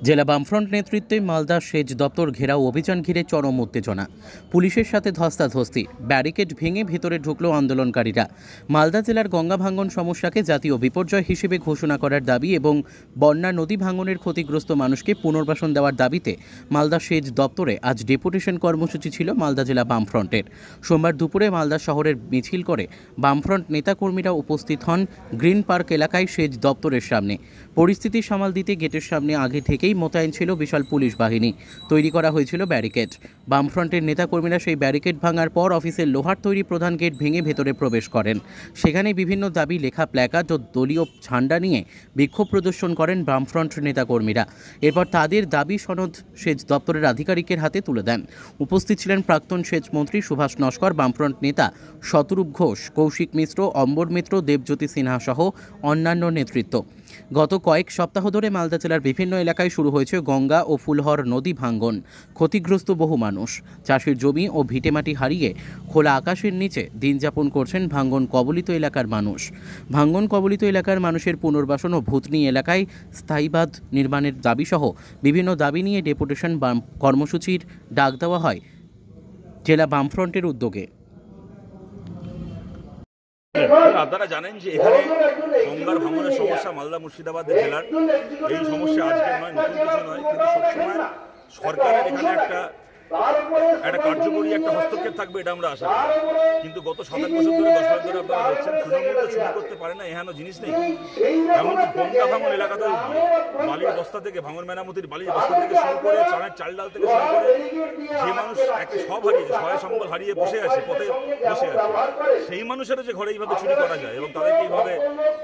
জেলা বামফ্রন্ট নেতৃত্বে মালদা সেচ দপ্তর ঘেরাও অভিযান ঘিরে চরম উত্তেজনা। পুলিশের সাথে ধস্তাধস্তি, ব্যারিকেড ভেঙে ভেতরে ঢুকলো আন্দোলনকারীরা। মালদা জেলার গঙ্গা ভাঙন সমস্যাকে জাতীয় বিপর্যয় হিসেবে ঘোষণা করার দাবি এবং বন্যা নদী ভাঙনের ক্ষতিগ্রস্ত মানুষকে পুনর্বাসন দেওয়ার দাবিতে মালদা সেচ দপ্তরে আজ ডেপুটেশন কর্মসূচি ছিল মালদা জেলা বামফ্রন্টের। সোমবার দুপুরে মালদা শহরের মিছিল করে বামফ্রন্ট নেতাকর্মীরা উপস্থিত হন গ্রিন পার্ক এলাকায় সেচ দপ্তরের সামনে। পরিস্থিতি সামাল দিতে গেটের সামনে আগে থেকেই মোতায়েন ছিল বিশাল পুলিশ বাহিনী। তৈরি করা হয়েছিল ব্যারিকেড। বামফ্রন্টের নেতাকর্মীরা সেই ব্যারিকেড ভাঙার পর অফিসের লোহার তৈরি প্রধান গেট ভেঙে ভেতরে প্রবেশ করেন। সেখানে বিভিন্ন দাবি লেখা প্ল্যাকার্ড ও দলীয় ঝান্ডা নিয়ে বিক্ষোভ প্রদর্শন করেন বামফ্রন্ট নেতাকর্মীরা। এরপর তাদের দাবি সনদ সেচ দপ্তরের আধিকারিকের হাতে তুলে দেন। উপস্থিত ছিলেন প্রাক্তন সেচ মন্ত্রী সুভাষ নস্কর, বামফ্রন্ট নেতা শতরূপ ঘোষ, কৌশিক মিশ্র, অম্বর মিত্র, দেবজ্যোতি সিনহা সহ অন্যান্য নেতৃত্ব। গত কয়েক সপ্তাহ ধরে মালদা জেলার বিভিন্ন এলাকায় শুরু হয়েছে গঙ্গা ও ফুলহর নদী ভাঙ্গন। ক্ষতিগ্রস্ত বহু মানুষ, চাষের জমি ও ভিটেমাটি হারিয়ে খোলা আকাশের নিচে দিন যাপন করছেন ভাঙ্গন কবলিত এলাকার মানুষ। ভাঙ্গন কবলিত এলাকার মানুষের পুনর্বাসন ও ভূতনি এলাকায় স্থায়ী বাঁধ নির্মাণের দাবিসহ বিভিন্ন দাবি নিয়ে ডেপুটেশন কর্মসূচির ডাক দেওয়া হয় জেলা বামফ্রন্টের উদ্যোগে। আপনারা জানেন যে এখানে গঙ্গার ভাঙনের সমস্যা মালদা মুর্শিদাবাদ জেলার। এই সমস্যা আজকের নয়, নতুন কিছু নয়, কিন্তু সবসময় সরকারের এখানে একটা কার্যকরী একটা হস্তক্ষেপ থাকবে এটা আমরা আশা করি। কিন্তু গত 7-8 বছর ধরে 10 বছর ধরে আপনারা দেখছেন তৃণমূল তো শুরু করতে পারে না, এখানে জিনিস নেই। এমনকি গঙ্গা ভাঙন এলাকাতে বালির বস্তা থেকে, ভাঙন মেরামতির বালির বস্তা থেকে শুরু করে চালের চাল ডাল থেকে শুরু করে যে মানুষ একে সব হারিয়েছে, সহায় সম্বল হারিয়ে বসে আছে, পথে বসে আছে, সেই মানুষেরা যে ঘরে এইভাবে চুরি করা যায় এবং তাদেরকে এইভাবে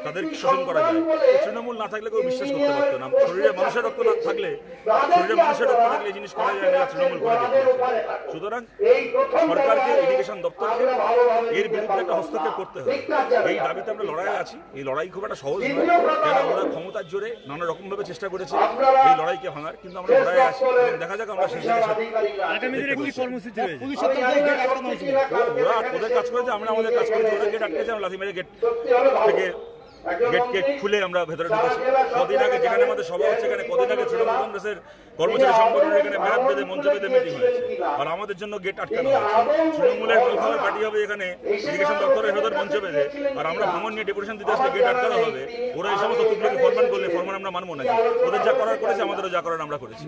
তাদেরকে শোষণ করা যায়, তৃণমূল না থাকলে কেউ বিশ্বাস করতে পারতো না। শরীরে মানুষের রক্ত না থাকলে, এই জিনিস করা যায় না, তৃণমূল করে দেখিয়েছে। সুতরাং সরকারকে, এডুকেশন দপ্তরকে এর বিরুদ্ধে একটা হস্তক্ষেপ করতে হবে। এই দাবিতে আমরা লড়াই আছি। এই লড়াই খুব একটা সহজ নয়, কারণ আমরা ক্ষমতার জোরে নানা রকম ভাবে চেষ্টা করেছি এই লড়াইকে ভাঙার, কিন্তু আমরা লড়াই আছি এবং দেখা যাক আমরা শেষে ওরা ওদের কাজ করেছে, আমরা আমাদের কাজ করেছি। ওরা গেট আটকেছে, আমরা লাথি মেরে গেট থেকে গেট খুলে আমরা ভেতরে ঢুকেছি। কদিন আগে যেখানে আমাদের সভা হচ্ছে, এখানে কদিন আগে তৃণমূল কংগ্রেসের কর্মচারী সংগঠনের এখানে ব্যারাক বেঁধে মঞ্চ বেঁধে মিটিং হয়েছে, আর আমাদের জন্য গেট আটকানো হয়েছে। তৃণমূলের খাবার পার্টি হবে এখানে এডুকেশন দপ্তরের ভেতর মঞ্চ বেঁধে, আর আমরা ভাঙন নিয়ে ডেপুটেশন দিতে আসলে গেট আটকানো হবে। ওরা এই সমস্ত তুকলোকে ফরমান করলে ফরমান আমরা মানবো নাকি? ওদের যা করার করেছে, আমাদেরও যা করার আমরা করেছি।